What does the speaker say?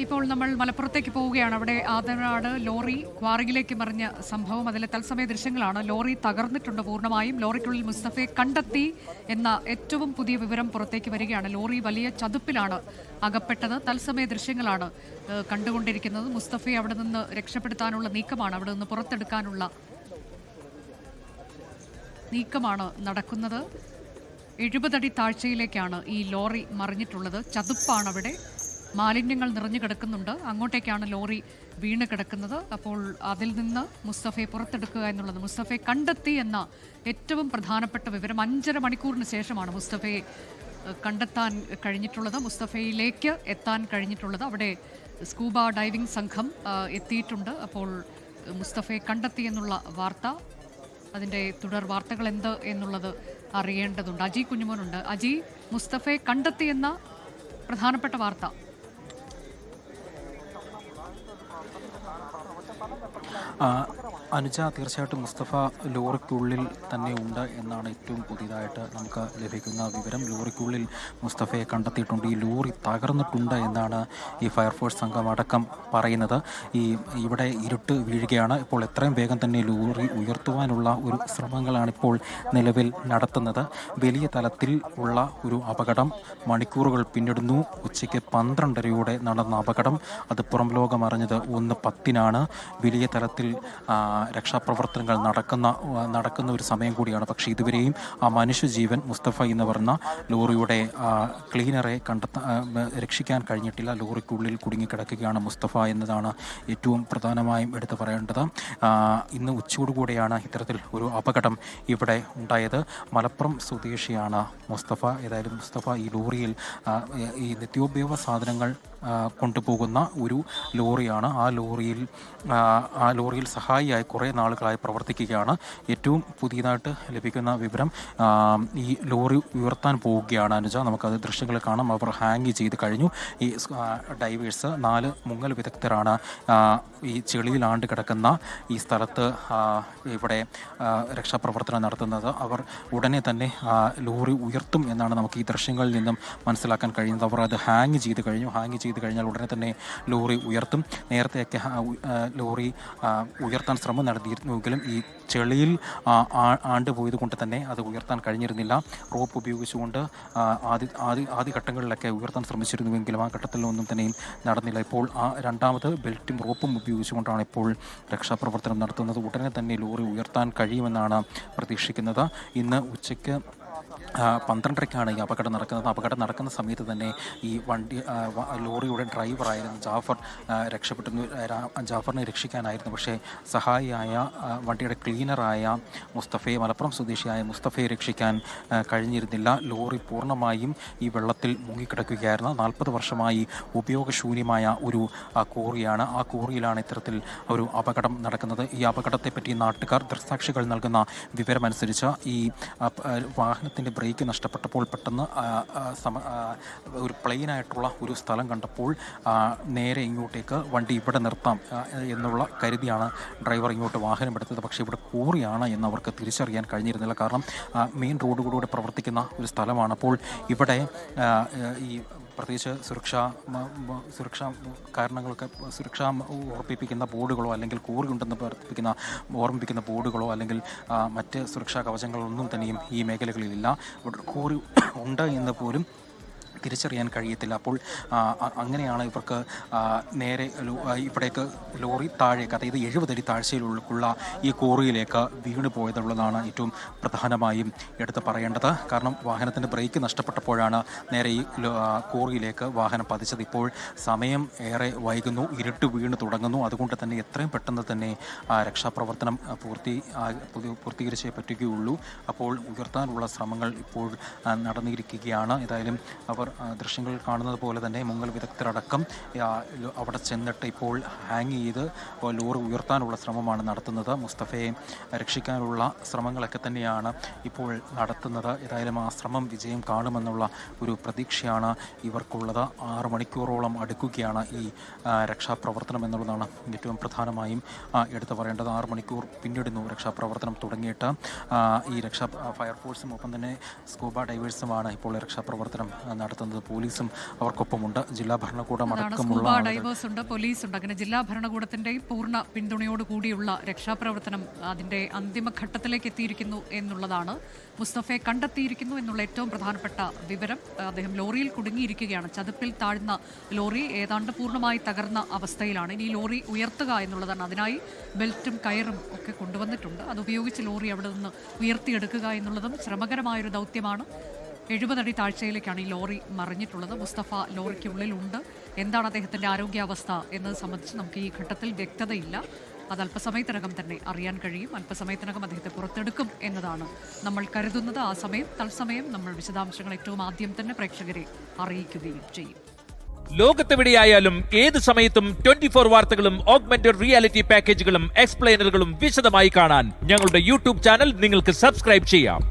ഇപ്പോൾ നമ്മൾ മലപ്പുറത്തേക്ക് പോവുകയാണ്. അവിടെ ആദനാട് ലോറി ക്വാറിയിലേക്ക് മറിഞ്ഞ സംഭവം, അതിലെ തത്സമയ ദൃശ്യങ്ങളാണ്. ലോറി തകർന്നിട്ടുണ്ട് പൂർണ്ണമായും. ലോറിക്കുള്ളിൽ മുസ്തഫയെ കണ്ടെത്തി എന്ന ഏറ്റവും പുതിയ വിവരം പുറത്തേക്ക് വരികയാണ്. ലോറി വലിയ ചതുപ്പിലാണ് അകപ്പെട്ടത്. തത്സമയ ദൃശ്യങ്ങളാണ് കണ്ടുകൊണ്ടിരിക്കുന്നത്. മുസ്തഫയെ അവിടെ നിന്ന് രക്ഷപ്പെടുത്താനുള്ള നീക്കമാണ്, അവിടെ നിന്ന് പുറത്തെടുക്കാനുള്ള നീക്കമാണ് നടക്കുന്നത്. 70 അടി താഴ്ചയിലേക്കാണ് ഈ ലോറി മറിഞ്ഞിട്ടുള്ളത്. ചതുപ്പാണ് അവിടെ, മാലിന്യങ്ങൾ നിറഞ്ഞു കിടക്കുന്നുണ്ട്. അങ്ങോട്ടേക്കാണ് ലോറി വീണ് കിടക്കുന്നത്. അപ്പോൾ അതിൽ നിന്ന് മുസ്തഫയെ പുറത്തെടുക്കുക എന്നുള്ളത്, മുസ്തഫയെ കണ്ടെത്തി എന്ന ഏറ്റവും പ്രധാനപ്പെട്ട വിവരം. 5.5 മണിക്കൂറിന് ശേഷമാണ് മുസ്തഫയെ കണ്ടെത്താൻ കഴിഞ്ഞിട്ടുള്ളത്, മുസ്തഫയിലേക്ക് എത്താൻ കഴിഞ്ഞിട്ടുള്ളത്. അവിടെ സ്കൂബ ഡൈവിംഗ് സംഘം എത്തിയിട്ടുണ്ട്. അപ്പോൾ മുസ്തഫയെ കണ്ടെത്തി എന്നുള്ള വാർത്ത, അതിൻ്റെ തുടർ വാർത്തകൾ എന്ത് എന്നുള്ളത് അറിയേണ്ടതുണ്ട്. അജി കുഞ്ഞുമോനുണ്ട്. അജി, മുസ്തഫയെ കണ്ടെത്തിയെന്ന പ്രധാനപ്പെട്ട വാർത്ത. അനുജ, തീർച്ചയായിട്ടും മുസ്തഫ ലോറിക്കുള്ളിൽ തന്നെ ഉണ്ട് എന്നാണ് ഏറ്റവും പുതിയതായിട്ട് നമുക്ക് ലഭിക്കുന്ന വിവരം. ലോറിക്കുള്ളിൽ മുസ്തഫയെ കണ്ടെത്തിയിട്ടുണ്ട്. ഈ ലോറി തകർന്നിട്ടുണ്ട് എന്നാണ് ഈ ഫയർഫോഴ്സ് സംഘം അടക്കം പറയുന്നത്. ഇവിടെ ഇരുട്ട് വീഴുകയാണ്. ഇപ്പോൾ എത്രയും വേഗം തന്നെ ലോറി ഉയർത്തുവാനുള്ള ഒരു ശ്രമങ്ങളാണ് ഇപ്പോൾ നിലവിൽ നടത്തുന്നത്. വലിയ തലത്തിൽ ഉള്ള ഒരു അപകടം മണിക്കൂറുകൾ പിന്നിടുന്നു. ഉച്ചയ്ക്ക് 12:30 നടന്ന അപകടം, അത് പുറം ലോകം അറിഞ്ഞത് 1:10 വലിയ തലത്തിൽ രക്ഷാപ്രവർത്തനങ്ങൾ നടക്കുന്ന ഒരു സമയം കൂടിയാണ്. പക്ഷേ ഇതുവരെയും ആ മനുഷ്യജീവൻ, മുസ്തഫ എന്ന് പറഞ്ഞ ലോറിയുടെ ക്ലീനറെ രക്ഷിക്കാൻ കഴിഞ്ഞിട്ടില്ല. ലോറിക്കുള്ളിൽ കുടുങ്ങിക്കിടക്കുകയാണ് മുസ്തഫ എന്നതാണ് ഏറ്റവും പ്രധാനമായും എടുത്തു പറയേണ്ടത്. ഇന്ന് ഉച്ചയോടുകൂടെയാണ് ഇത്തരത്തിൽ ഒരു അപകടം ഇവിടെ ഉണ്ടായത്. മലപ്പുറം സ്വദേശിയാണ് മുസ്തഫ. ഏതായാലും മുസ്തഫ ഈ ലോറിയിൽ ഈ നിത്യോപയോഗ സാധനങ്ങൾ കൊണ്ടുപോകുന്ന ഒരു ലോറിയാണ്. ആ ലോറിയിൽ സഹായിയായി കുറേ നാളുകളായി പ്രവർത്തിക്കുകയാണ്. ഏറ്റവും പുതിയതായിട്ട് ലഭിക്കുന്ന വിവരം, ഈ ലോറി ഉയർത്താൻ പോവുകയാണ് അനുജ. നമുക്കത് ദൃശ്യങ്ങൾ കാണാം. അവർ ഹാങ് ചെയ്ത് കഴിഞ്ഞു. ഈ ഡൈവേഴ്സ് 4 മുങ്ങൽ വിദഗ്ധരാണ് ഈ ചെളിയിൽ ആണ്ട് കിടക്കുന്ന ഈ സ്ഥലത്ത് ഇവിടെ രക്ഷാപ്രവർത്തനം നടത്തുന്നത്. അവർ ഉടനെ തന്നെ ലോറി ഉയർത്തും എന്നാണ് നമുക്ക് ഈ ദൃശ്യങ്ങളിൽ നിന്നും മനസ്സിലാക്കാൻ കഴിയുന്നത്. അവർ അത് ഹാങ് ചെയ്ത് കഴിഞ്ഞാൽ ഉടനെ തന്നെ ലോറി ഉയർത്തും. നേരത്തെയൊക്കെ ലോറി ഉയർത്താൻ ശ്രമം നടത്തിയിരുന്നുവെങ്കിലും ഈ ചെളിയിൽ ആണ്ടുപോയത് കൊണ്ട് തന്നെ അത് ഉയർത്താൻ കഴിഞ്ഞിരുന്നില്ല. റോപ്പ് ഉപയോഗിച്ചുകൊണ്ട് ആദ്യഘട്ടങ്ങളിലൊക്കെ ഉയർത്താൻ ശ്രമിച്ചിരുന്നുവെങ്കിലും ആ ഘട്ടത്തിലൊന്നും തന്നെയും നടന്നില്ല. ഇപ്പോൾ ആ രണ്ടാമത് ബെൽറ്റും റോപ്പും ഉപയോഗിച്ചുകൊണ്ടാണ് ഇപ്പോൾ രക്ഷാപ്രവർത്തനം നടത്തുന്നത്. ഉടനെ തന്നെ ലോറി ഉയർത്താൻ കഴിയുമെന്നാണ് പ്രതീക്ഷിക്കുന്നത്. ഇന്ന് ഉച്ചയ്ക്ക് 12:30 ഈ അപകടം നടക്കുന്നത്. അപകടം നടക്കുന്ന സമയത്ത് തന്നെ ഈ ലോറിയുടെ ഡ്രൈവറായിരുന്ന ജാഫർ രക്ഷപ്പെട്ടിരുന്നു. ജാഫറിനെ രക്ഷിക്കാനായിരുന്നു. പക്ഷേ സഹായിയായ വണ്ടിയുടെ ക്ലീനറായ മുസ്തഫയെ, മലപ്പുറം സ്വദേശിയായ മുസ്തഫയെ രക്ഷിക്കാൻ കഴിഞ്ഞിരുന്നില്ല. ലോറി പൂർണ്ണമായും ഈ വെള്ളത്തിൽ മുങ്ങിക്കിടക്കുകയായിരുന്നു. 40 വർഷമായി ഉപയോഗശൂന്യമായ ഒരു കോറിയാണ്. ആ കോറിയിലാണ് ഇത്തരത്തിൽ ഒരു അപകടം നടക്കുന്നത്. ഈ അപകടത്തെപ്പറ്റി നാട്ടുകാർ, ദൃക്സാക്ഷികൾ നൽകുന്ന വിവരമനുസരിച്ച് ഈ വാഹനത്തിൻ്റെ ബ്രേക്ക് നഷ്ടപ്പെട്ടപ്പോൾ പെട്ടെന്ന് ഒരു പ്ലെയിനായിട്ടുള്ള ഒരു സ്ഥലം കണ്ടപ്പോൾ നേരെ ഇങ്ങോട്ടേക്ക് വണ്ടി ഇവിടെ നിർത്താം എന്നുള്ള കരുതിയാണ് ഡ്രൈവർ ഇങ്ങോട്ട് വാഹനം എടുത്തത്. പക്ഷേ ഇവിടെ കോറിയാണ് എന്ന് അവർക്ക് തിരിച്ചറിയാൻ കഴിഞ്ഞിരുന്നില്ല. കാരണം മെയിൻ റോഡുകളിലൂടെ പ്രവർത്തിക്കുന്ന ഒരു സ്ഥലമാണ്. അപ്പോൾ ഇവിടെ ഈ പ്രത്യേകിച്ച് സുരക്ഷാ കാരണങ്ങളൊക്കെ, സുരക്ഷ ഓർമ്മിപ്പിക്കുന്ന ബോർഡുകളോ അല്ലെങ്കിൽ കോറി ഉണ്ടെന്ന് ഓർമ്മിപ്പിക്കുന്ന ബോർഡുകളോ അല്ലെങ്കിൽ മറ്റ് സുരക്ഷാ കവചങ്ങളൊന്നും തന്നെയും ഈ മേഖലകളിലില്ല. കോറി ഉണ്ട് എന്ന് പോലും തിരിച്ചറിയാൻ കഴിയത്തില്ല. അപ്പോൾ അങ്ങനെയാണ് ഇവർക്ക് നേരെ ഇവിടേക്ക് ലോറി താഴേക്ക്, അതായത് 70 അടി താഴ്ചയിലുള്ള ഈ കോറിയിലേക്ക് വീണ് പോയതുള്ളതാണ് ഏറ്റവും പ്രധാനമായും എടുത്ത് പറയേണ്ടത്. കാരണം വാഹനത്തിൻ്റെ ബ്രേക്ക് നഷ്ടപ്പെട്ടപ്പോഴാണ് നേരെ ഈ കോറിയിലേക്ക് വാഹനം പതിച്ചത്. ഇപ്പോൾ സമയം ഏറെ വൈകുന്നു, ഇരുട്ട് വീണ് തുടങ്ങുന്നു. അതുകൊണ്ട് തന്നെ എത്രയും പെട്ടെന്ന് തന്നെ രക്ഷാപ്രവർത്തനം പൂർത്തീകരിച്ചേ പറ്റുകയുള്ളൂ. അപ്പോൾ ഉയർത്താനുള്ള ശ്രമങ്ങൾ ഇപ്പോൾ നടന്നിരിക്കുകയാണ്. ഏതായാലും അവർ ദൃശ്യങ്ങൾ കാണുന്നത് പോലെ തന്നെ മുങ്ങൽ വിദഗ്ധരടക്കം അവിടെ ചെന്നിട്ട് ഇപ്പോൾ ഹാങ് ചെയ്ത് ലോറി ഉയർത്താനുള്ള ശ്രമമാണ് നടത്തുന്നത്. മുസ്തഫയെ രക്ഷിക്കാനുള്ള ശ്രമങ്ങളൊക്കെ തന്നെയാണ് ഇപ്പോൾ നടത്തുന്നത്. ഏതായാലും ആ ശ്രമം വിജയം കാണുമെന്നുള്ള ഒരു പ്രതീക്ഷയാണ് ഇവർക്കുള്ളത്. 6 മണിക്കൂറോളം അടുക്കുകയാണ് ഈ രക്ഷാപ്രവർത്തനം എന്നുള്ളതാണ് ഏറ്റവും പ്രധാനമായും എടുത്തു പറയേണ്ടത്. 6 മണിക്കൂർ പിന്നിടുന്നു രക്ഷാപ്രവർത്തനം തുടങ്ങിയിട്ട്. ഈ ഫയർഫോഴ്സും ഒപ്പം തന്നെ സ്കൂബ ഡൈവേഴ്സുമാണ് ഇപ്പോൾ രക്ഷാപ്രവർത്തനം നടത്തുന്നത്. നടത്തുന്നത്. പോലീസും അവർക്കൊപ്പമുണ്ട്. ജില്ലാ ഭരണകൂടം അടക്കമുള്ള സ്കൂബ ഡൈവേഴ്സ് ഉണ്ട്, പോലീസ് ഉണ്ട്. അങ്ങനെ ജില്ലാ ഭരണകൂടത്തിന്റെയും പൂർണ്ണ പിന്തുണയോട് കൂടിയുള്ള രക്ഷാപ്രവർത്തനം അതിന്റെ അന്തിമഘട്ടത്തിലേക്ക് എത്തിയിരിക്കുന്നു എന്നുള്ളതാണ്. മുസ്തഫയെ കണ്ടെത്തിയിരിക്കുന്നു എന്നുള്ള ഏറ്റവും പ്രധാനപ്പെട്ട വിവരം. അദ്ദേഹം ലോറിയിൽ കുടുങ്ങിയിരിക്കുകയാണ്. ചതുപ്പിൽ താഴ്ന്ന ലോറി ഏതാണ്ട് പൂർണ്ണമായി തകർന്ന അവസ്ഥയിലാണ്. ഇനി ലോറി ഉയർത്തുക എന്നുള്ളതാണ്. അതിനായി ബെൽറ്റും കയറും ഒക്കെ കൊണ്ടുവന്നിട്ടുണ്ട്. അതുപയോഗിച്ച് ലോറി അവിടെ നിന്ന് ഉയർത്തിയെടുക്കുക എന്നുള്ളതും ശ്രമകരമായൊരു ദൗത്യമാണ്. 70 അടി താഴ്ചയിലേക്കാണ് ഈ ലോറി മറിഞ്ഞിട്ടുള്ളത്. മുസ്തഫ ലോറിക്കുള്ളിലുണ്ട്. എന്താണ് അദ്ദേഹത്തിന്റെ ആരോഗ്യാവസ്ഥ എന്നത് സംബന്ധിച്ച് നമുക്ക് ഈ ഘട്ടത്തിൽ വ്യക്തതയില്ല. അത് അല്പസമയത്തിനകം തന്നെ അറിയാൻ കഴിയും. അല്പസമയത്തിനകം അദ്ദേഹത്തെ പുറത്തെടുക്കും എന്നതാണ് നമ്മൾ കരുതുന്നത്. ആ സമയം തത്സമയം നമ്മൾ വിശദാംശങ്ങൾ ഏറ്റവും ആദ്യം തന്നെ പ്രേക്ഷകരെ അറിയിക്കുകയും ചെയ്യും. ലോകത്തെവിടെയായാലും ഏത് സമയത്തും 24 വാർത്തകളും ഓഗ്മെന്റഡ് റിയാലിറ്റി പാക്കേജുകളും എക്സ്പ്ലെയിനറുകളും വിശദമായി കാണാൻ ഞങ്ങളുടെ യൂട്യൂബ് ചാനൽ നിങ്ങൾക്ക് സബ്സ്ക്രൈബ് ചെയ്യാം.